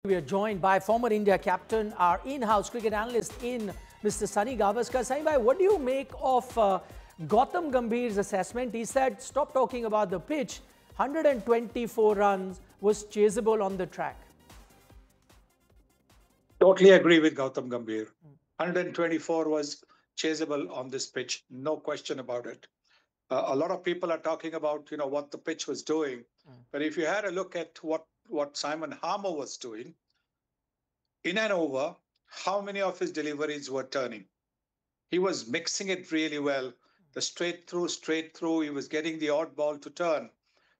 We are joined by former India captain, our in-house cricket analyst in Mr. Sunil Gavaskar. Sunil, what do you make of Gautam Gambhir's assessment? He said, stop talking about the pitch. 124 runs was chaseable on the track. Totally agree with Gautam Gambhir. 124 was chaseable on this pitch, no question about it. A lot of people are talking about, what the pitch was doing. But if you had a look at what Simon Harmer was doing, in an over, how many of his deliveries were turning? He was mixing it really well. The straight through, he was getting the odd ball to turn.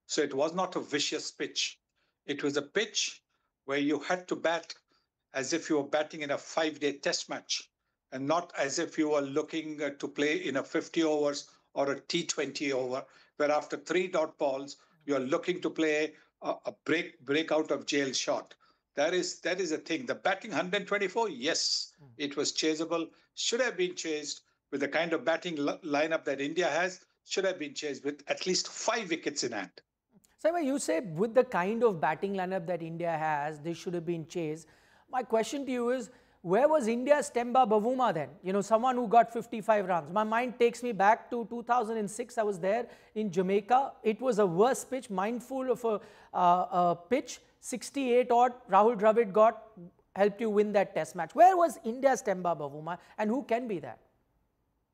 So it was not a vicious pitch. It was a pitch where you had to bat as if you were batting in a 5-day test match and not as if you were looking to play in a 50 overs or a T20 over, where after 3 dot balls, you're looking to play a break out of jail shot. That is a thing. The batting 124, yes, it was chaseable, should have been chased with the kind of batting lineup that India has, should have been chased with at least 5 wickets in hand. So you say with the kind of batting lineup that India has, they should have been chased. My question to you is, where was India's Temba Bavuma then? Someone who got 55 runs. My mind takes me back to 2006. I was there in Jamaica. It was a worse pitch, mindful of a pitch. 68 odd, Rahul Dravid helped you win that test match. Where was India's Temba Bavuma and who can be that?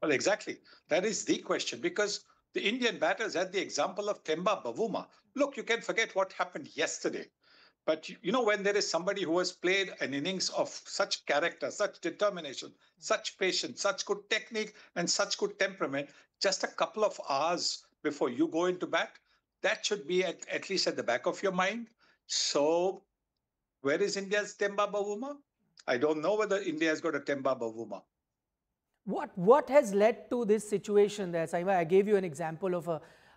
Well, exactly. That is the question, because the Indian batters had the example of Temba Bavuma. Look, you can forget what happened yesterday. But when there is somebody who has played an innings of such character, such determination, such patience, such good technique and such good temperament, just a couple of hours before you go into bat, that should be at least at the back of your mind. So where is India's Temba Bavuma? I don't know whether India has got a Temba Bavuma. What has led to this situation there, Saima? I gave you an example of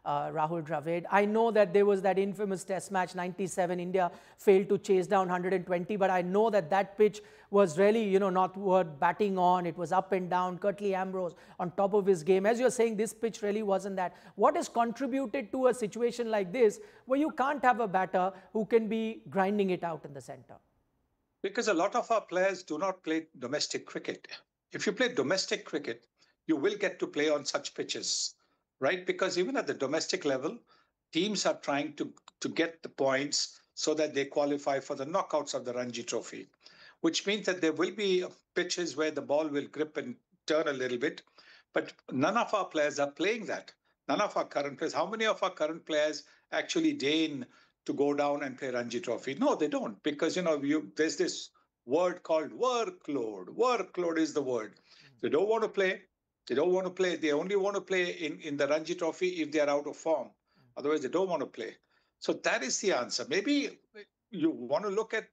Rahul Dravid. I know that there was that infamous test match, 97, India failed to chase down 120, but I know that pitch was really, not worth batting on. It was up and down. Curtly Ambrose on top of his game. As you're saying, this pitch really wasn't that. What has contributed to a situation like this where you can't have a batter who can be grinding it out in the center? Because a lot of our players do not play domestic cricket. If you play domestic cricket, you will get to play on such pitches, right? Because even at the domestic level, teams are trying to get the points so that they qualify for the knockouts of the Ranji Trophy, which means that there will be pitches where the ball will grip and turn a little bit. But none of our players are playing that. None of our current players. How many of our current players actually deign to go down and play Ranji Trophy? No, they don't, because, there's this word called workload. Workload is the word. They don't want to play. They don't want to play. They only want to play in the Ranji Trophy if they are out of form. Otherwise, they don't want to play. So that is the answer. Maybe you want to look at,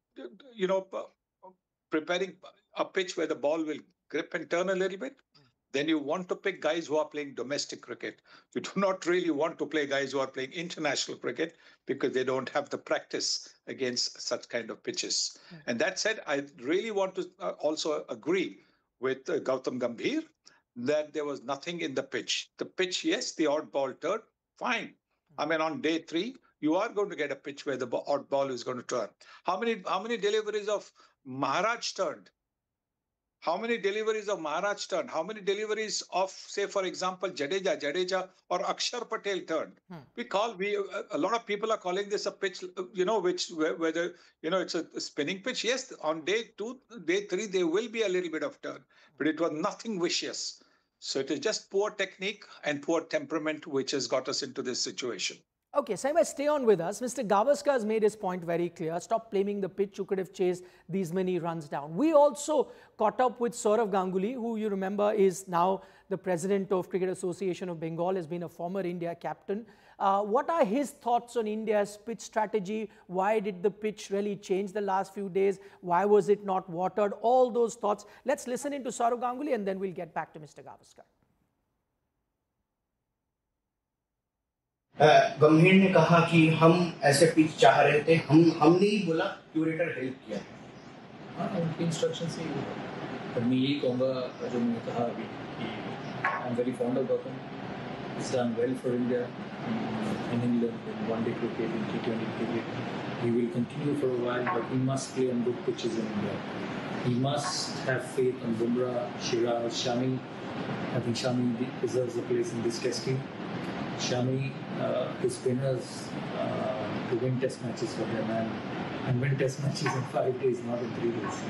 preparing a pitch where the ball will grip and turn a little bit. Then you want to pick guys who are playing domestic cricket. You do not really want to play guys who are playing international cricket because they don't have the practice against such kind of pitches. And that said, I really want to also agree with Gautam Gambhir that there was nothing in the pitch. The pitch, yes, the odd ball turn, fine. I mean, on day 3, you are going to get a pitch where the odd ball is going to turn. How many deliveries of Maharaj turned? How many deliveries of Maharaj turned? How many deliveries of, say, for example, Jadeja or Akshar Patel turned? A lot of people are calling this a pitch, whether it's a spinning pitch. Yes, on day 2, day 3, there will be a little bit of turn, but it was nothing vicious. So it is just poor technique and poor temperament which has got us into this situation. Okay, Saima, stay on with us. Mr. Gavaskar has made his point very clear. Stop blaming the pitch. You could have chased these many runs down. We also caught up with Sourav Ganguly, who you remember is now the president of Cricket Association of Bengal, has been a former India captain. What are his thoughts on India's pitch strategy? Why did the pitch really change the last few days? Why was it not watered? All those thoughts. Let's listen into Sourav Ganguly and then we'll get back to Mr. Gavaskar. गंभीर ने कहा कि हम ऐसे pitch चाह रहे थे, हमने ही बोला, क्यूरेटर हेल्प किया। हाँ, उनके इंस्ट्रक्शन से ही मैं यही कहूँगा जो मैंने कहा अभी कि I am very fond of Gautam He's done well for India in England in one-day cricket, in T20 cricket. He will continue for a while, but he must play on good pitches in India. He must have faith on Bumrah, Shiraz, Shami. I think Shami deserves a place in this test team. Shami is winners to win test matches for him and win test matches in 5 days, not in 3 days.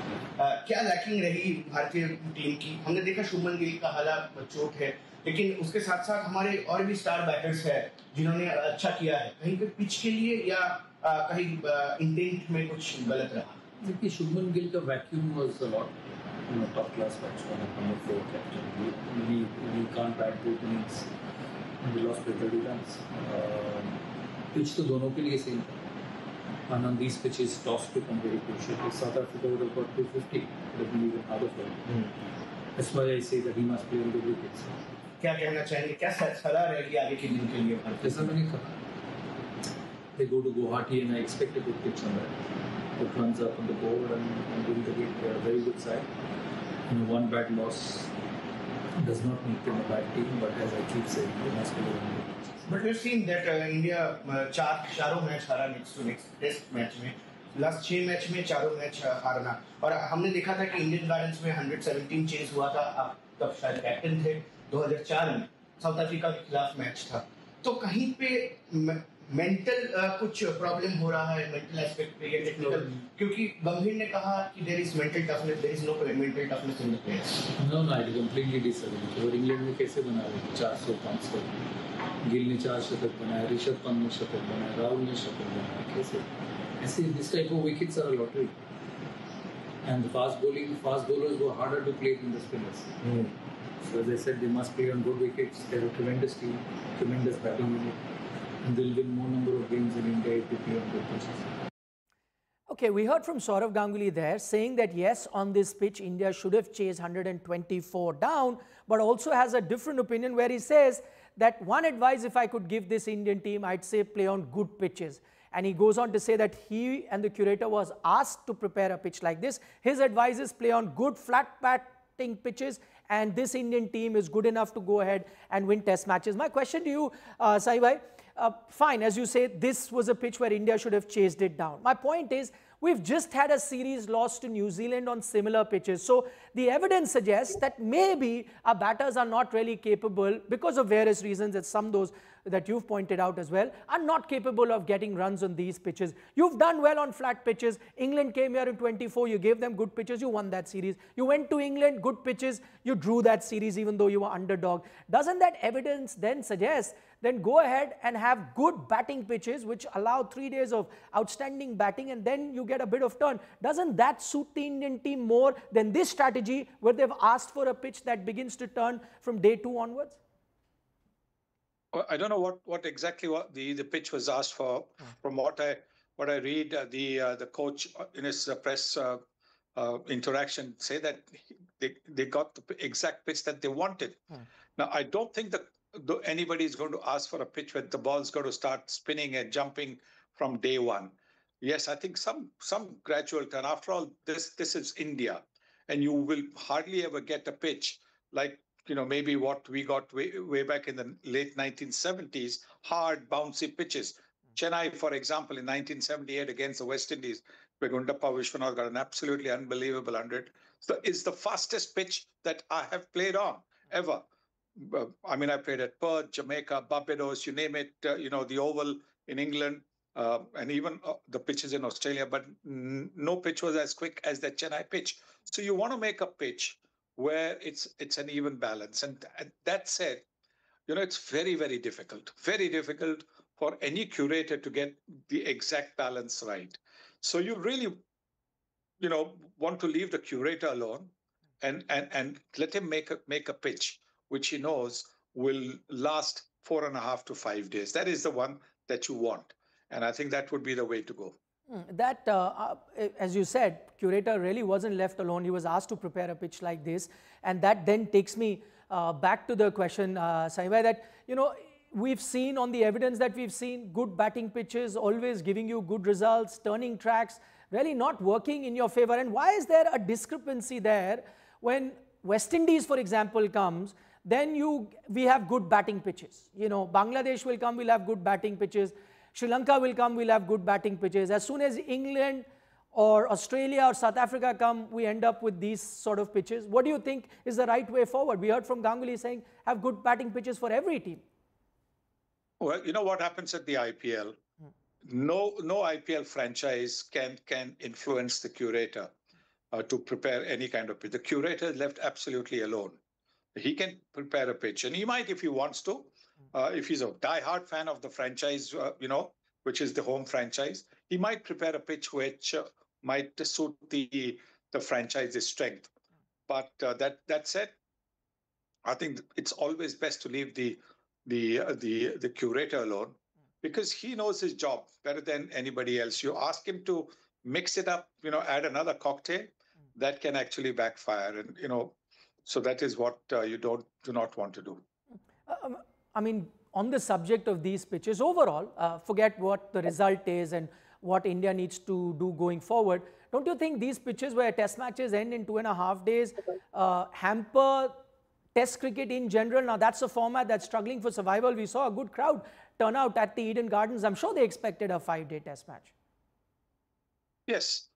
क्या lacking रही भारतीय team की? हमने देखा शुभमन गिल का हालात चोट है, लेकिन उसके साथ साथ हमारे और भी स्टार बैटर्स हैं जिन्होंने अच्छा किया है. कहीं पे पिच के लिए या कहीं इंटेंट में कुछ गलत रहा? देखिए, शुभमन गिल का vacuum was a lot. Top class batsman, number 4 captain. We can't bat both innings. We lost by 30 runs. Pitch तो दोनों के लिए सेम था. And on these pitches, toss become very crucial. If South Africa would have got 250, it would have been even harder for him. That's why I say that he must play on the wickets. क्या कहना चाहेंगे? क्या सलाह रहेगी आगे के दिन के लिए? जैसा मैंने कहा, they go to Guwahati and I expect a good pitch on that. Put runs up on the board and win the game. They are a very good side. One bad loss does not make them a bad team, but as I keep saying, they must play on the wickets. But we've seen that India चारों match हारा next test match में. Last 6 match में चारों match हारना. और हमने देखा था कि इंडियन गार्डन्स में 117 चेज हुआ था. आप तब शायद कैप्टन थे. 2004 में साउथ अफ्रीका के खिलाफ मैच था. तो कहीं पे मेंटल कुछ प्रॉब्लम हो रहा है, मेंटल एस्पेक्ट पे या टेक्निकल? क्योंकि गंभीर ने कहा कि there is mental toughness, there is no mental toughness in the players. No, I completely disagree. और इंग्लैंड में कैसे बना रहे 400-500? गिल ने 4 शतक बनाया, ऋषभ पंत ने शतक बनाया, राहुल ने शतक बनाया. कैसे ऐसे? This type of wickets are a lottery. And the fast bowlers were harder to play than the spinners. So as I said, they must play on good wickets. They're a tremendous team, tremendous batting unit, and they'll win more number of games in India if they play on good pitches. Okay, we heard from Sourav Ganguly there saying that yes, on this pitch, India should have chased 124 down, but also has a different opinion where he says that one advice if I could give this Indian team, I'd say play on good pitches. And he goes on to say that he and the curator was asked to prepare a pitch like this. His advice is play on good flat batting pitches, and this Indian team is good enough to go ahead and win test matches. My question to you, Sai Bhai, fine, as you say, this was a pitch where India should have chased it down. My point is, we've just had a series loss to New Zealand on similar pitches. So the evidence suggests that maybe our batters are not really capable, because of various reasons, that some those that you've pointed out as well, are not capable of getting runs on these pitches. You've done well on flat pitches. England came here in 24, you gave them good pitches, you won that series. You went to England, good pitches, you drew that series even though you were underdog. Doesn't that evidence then suggest, then go ahead and have good batting pitches which allow 3 days of outstanding batting and then you get a bit of turn? Doesn't that suit the Indian team more than this strategy where they've asked for a pitch that begins to turn from day 2 onwards? I don't know what exactly the pitch was asked for. From what I read, the coach in his press interaction say that they got the exact pitch that they wanted. Now I don't think that anybody is going to ask for a pitch where the ball's going to start spinning and jumping from day 1. Yes, I think some gradual turn. After all, this is India, and you will hardly ever get a pitch like, maybe what we got way back in the late 1970s, hard, bouncy pitches. Chennai, for example, in 1978 against the West Indies, where Gundappa Vishwanath got an absolutely unbelievable 100. So it's the fastest pitch that I have played on ever. I mean, I played at Perth, Jamaica, Barbados, you name it, the Oval in England, and even the pitches in Australia, but no pitch was as quick as that Chennai pitch. So you want to make a pitch where it's an even balance. And that said, it's very, very difficult for any curator to get the exact balance right. So you really, want to leave the curator alone and let him make a pitch which he knows will last 4.5 to 5 days. That is the one that you want. And I think that would be the way to go. That, as you said, curator really wasn't left alone. He was asked to prepare a pitch like this. And that then takes me back to the question, Sai Bhai, that, we've seen on the evidence that we've seen good batting pitches, always giving you good results, turning tracks, really not working in your favor. And why is there a discrepancy there when West Indies, for example, comes? then we have good batting pitches. You know, Bangladesh will come, we'll have good batting pitches. Sri Lanka will come, we'll have good batting pitches. As soon as England or Australia or South Africa come, we end up with these sort of pitches. What do you think is the right way forward? We heard from Ganguly saying have good batting pitches for every team. Well, you know what happens at the IPL? No IPL franchise can influence the curator to prepare any kind of pitch. The curator is left absolutely alone. He can prepare a pitch, and he might, if he wants to, if he's a die-hard fan of the franchise, which is the home franchise, he might prepare a pitch which might suit the franchise's strength. But that said, I think it's always best to leave the curator alone, because he knows his job better than anybody else. You ask him to mix it up, add another cocktail, that can actually backfire, and so that is what you do not want to do. I mean, on the subject of these pitches, overall, forget what the result is and what India needs to do going forward. Don't you think these pitches where test matches end in 2.5 days hamper Test cricket in general? Now, that's a format that's struggling for survival. We saw a good crowd turn out at the Eden Gardens. I'm sure they expected a 5-day test match. Yes.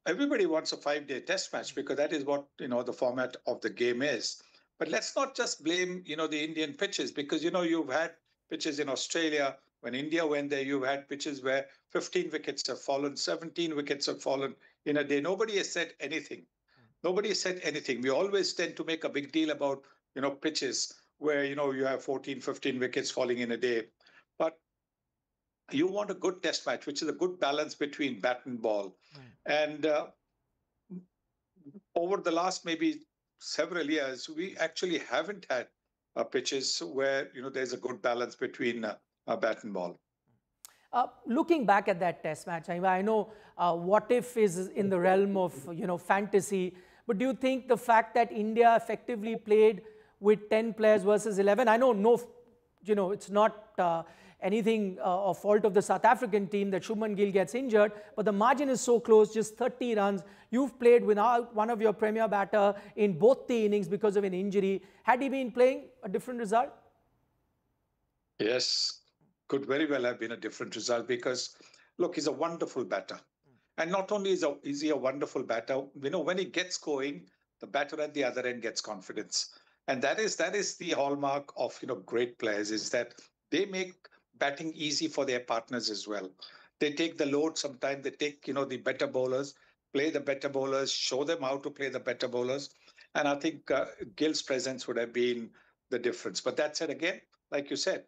Everybody wants a 5-day test match because that is what, the format of the game is. But let's not just blame, the Indian pitches, because, you've had pitches in Australia. When India went there, you've had pitches where 15 wickets have fallen, 17 wickets have fallen in a day. Nobody has said anything. Nobody has said anything. We always tend to make a big deal about, pitches where, you have 14, 15 wickets falling in a day. But you want a good test match, which is a good balance between bat and ball. And over the last maybe several years, we actually haven't had pitches where, there's a good balance between bat and ball. Looking back at that test match, I know what if is in the realm of, fantasy, but do you think the fact that India effectively played with 10 players versus 11, I know it's not anything of fault of the South African team that Shubman Gill gets injured, but the margin is so close, just 30 runs. You've played without one of your premier batter in both the innings because of an injury. Had he been playing, a different result? Yes, could very well have been a different result because, look, he's a wonderful batter. And not only is he a wonderful batter, when he gets going, the batter at the other end gets confidence. And that is the hallmark of, great players, is that they make batting easy for their partners as well. They take the load sometimes. They take, the better bowlers, play the better bowlers, show them how to play the better bowlers. And I think Gill's presence would have been the difference. But that said, again, like you said,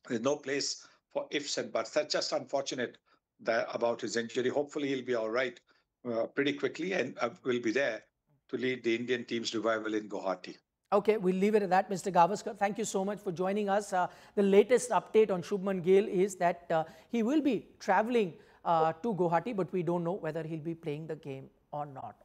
there's no place for ifs and buts. That's just unfortunate about his injury. Hopefully he'll be all right pretty quickly and will be there to lead the Indian team's revival in Guwahati. Okay, we'll leave it at that, Mr. Gavaskar. Thank you so much for joining us. The latest update on Shubman Gill is that he will be traveling to Guwahati, but we don't know whether he'll be playing the game or not.